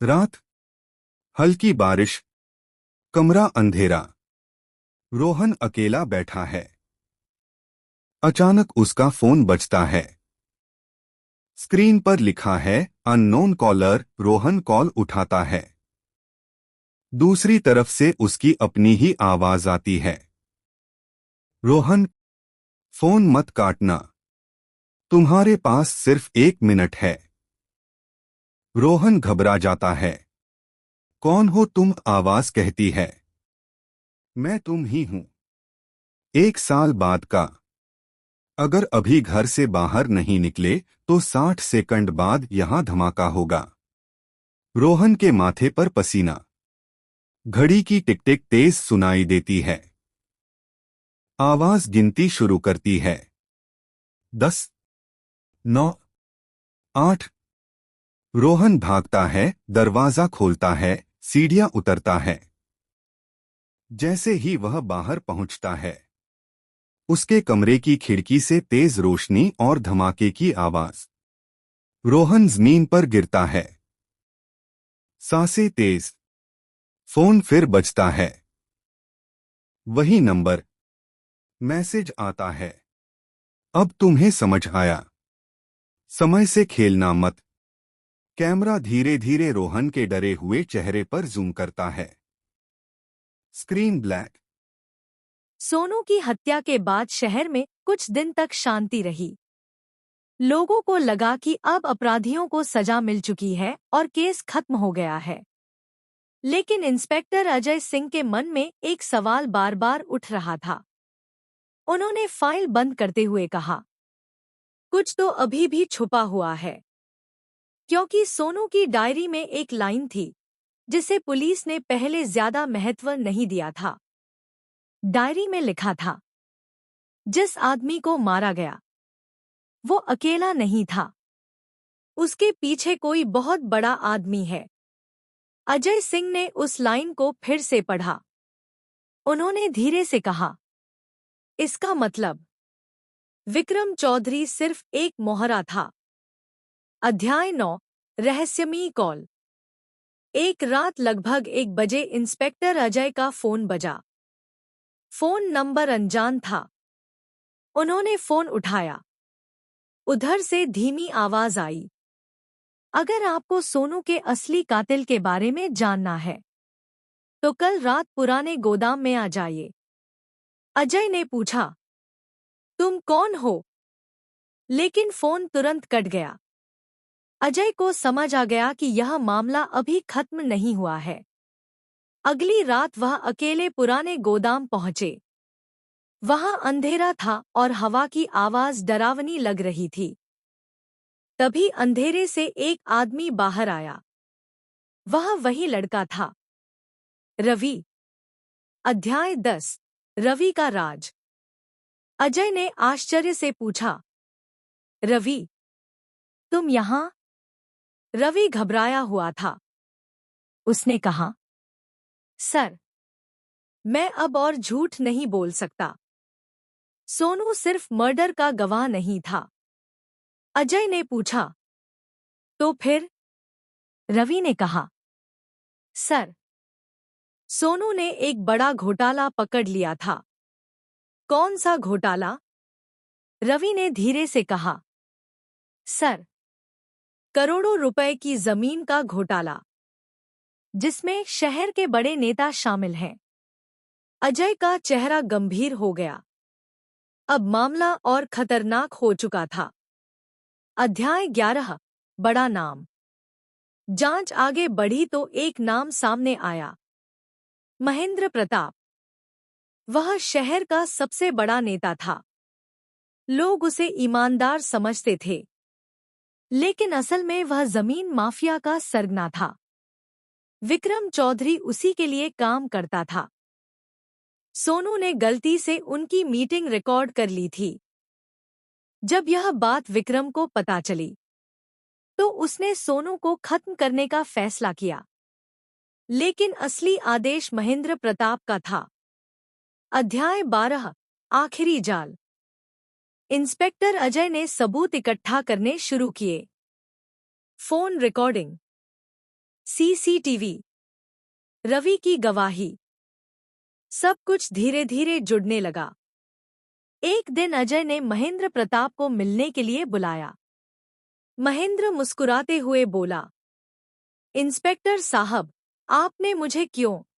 रात, हल्की बारिश, कमरा अंधेरा। रोहन अकेला बैठा है। अचानक उसका फोन बजता है। स्क्रीन पर लिखा है अननोन कॉलर। रोहन कॉल उठाता है। दूसरी तरफ से उसकी अपनी ही आवाज आती है। रोहन, फोन मत काटना। तुम्हारे पास सिर्फ 1 मिनट है। रोहन घबरा जाता है। कौन हो तुम? आवाज कहती है। मैं तुम ही हूं। 1 साल बाद का। अगर अभी घर से बाहर नहीं निकले तो 60 सेकंड बाद यहां धमाका होगा। रोहन के माथे पर पसीना। घड़ी की टिक टिक तेज सुनाई देती है। आवाज गिनती शुरू करती है। 10, 9, 8। रोहन भागता है, दरवाजा खोलता है, सीढ़ियां उतरता है। जैसे ही वह बाहर पहुंचता है, उसके कमरे की खिड़की से तेज रोशनी और धमाके की आवाज। रोहन जमीन पर गिरता है। सांसें तेज। फोन फिर बजता है। वही नंबर। मैसेज आता है। अब तुम्हें समझ आया। समय से खेलना मत। कैमरा धीरे धीरे रोहन के डरे हुए चेहरे पर जूम करता है। Screen black. सोनू की हत्या के बाद शहर में कुछ दिन तक शांति रही। लोगों को लगा कि अब अपराधियों को सजा मिल चुकी है और केस खत्म हो गया है। लेकिन इंस्पेक्टर अजय सिंह के मन में एक सवाल बार बार उठ रहा था। उन्होंने फाइल बंद करते हुए कहा, कुछ तो अभी भी छुपा हुआ है। क्योंकि सोनू की डायरी में एक लाइन थी जिसे पुलिस ने पहले ज्यादा महत्व नहीं दिया था। डायरी में लिखा था, जिस आदमी को मारा गया वो अकेला नहीं था, उसके पीछे कोई बहुत बड़ा आदमी है। अजय सिंह ने उस लाइन को फिर से पढ़ा। उन्होंने धीरे से कहा, इसका मतलब विक्रम चौधरी सिर्फ एक मोहरा था। अध्याय 9, रहस्यमयी कॉल। एक रात लगभग 1 बजे इंस्पेक्टर अजय का फोन बजा। फोन नंबर अनजान था। उन्होंने फोन उठाया। उधर से धीमी आवाज आई, अगर आपको सोनू के असली कातिल के बारे में जानना है तो कल रात पुराने गोदाम में आ जाइए। अजय ने पूछा, तुम कौन हो? लेकिन फोन तुरंत कट गया। अजय को समझ आ गया कि यह मामला अभी खत्म नहीं हुआ है। अगली रात वह अकेले पुराने गोदाम पहुंचे। वहां अंधेरा था और हवा की आवाज डरावनी लग रही थी। तभी अंधेरे से एक आदमी बाहर आया। वह वही लड़का था, रवि। अध्याय 10, रवि का राज। अजय ने आश्चर्य से पूछा, रवि, तुम यहाँ? रवि घबराया हुआ था। उसने कहा, सर, मैं अब और झूठ नहीं बोल सकता। सोनू सिर्फ मर्डर का गवाह नहीं था। अजय ने पूछा, तो फिर? रवि ने कहा, सर, सोनू ने एक बड़ा घोटाला पकड़ लिया था। कौन सा घोटाला? रवि ने धीरे से कहा, सर, करोड़ों रुपए की जमीन का घोटाला, जिसमें शहर के बड़े नेता शामिल हैं। अजय का चेहरा गंभीर हो गया। अब मामला और खतरनाक हो चुका था। अध्याय 11, बड़ा नाम। जांच आगे बढ़ी तो एक नाम सामने आया, महेंद्र प्रताप। वह शहर का सबसे बड़ा नेता था। लोग उसे ईमानदार समझते थे, लेकिन असल में वह जमीन माफिया का सरगना था। विक्रम चौधरी उसी के लिए काम करता था। सोनू ने गलती से उनकी मीटिंग रिकॉर्ड कर ली थी। जब यह बात विक्रम को पता चली तो उसने सोनू को खत्म करने का फैसला किया। लेकिन असली आदेश महेंद्र प्रताप का था। अध्याय 12, आखिरी जाल। इंस्पेक्टर अजय ने सबूत इकट्ठा करने शुरू किए। फोन रिकॉर्डिंग, सीसीटीवी, रवि की गवाही। सब कुछ धीरे धीरे जुड़ने लगा। एक दिन अजय ने महेंद्र प्रताप को मिलने के लिए बुलाया। महेंद्र मुस्कुराते हुए बोला, इंस्पेक्टर साहब, आपने मुझे क्यों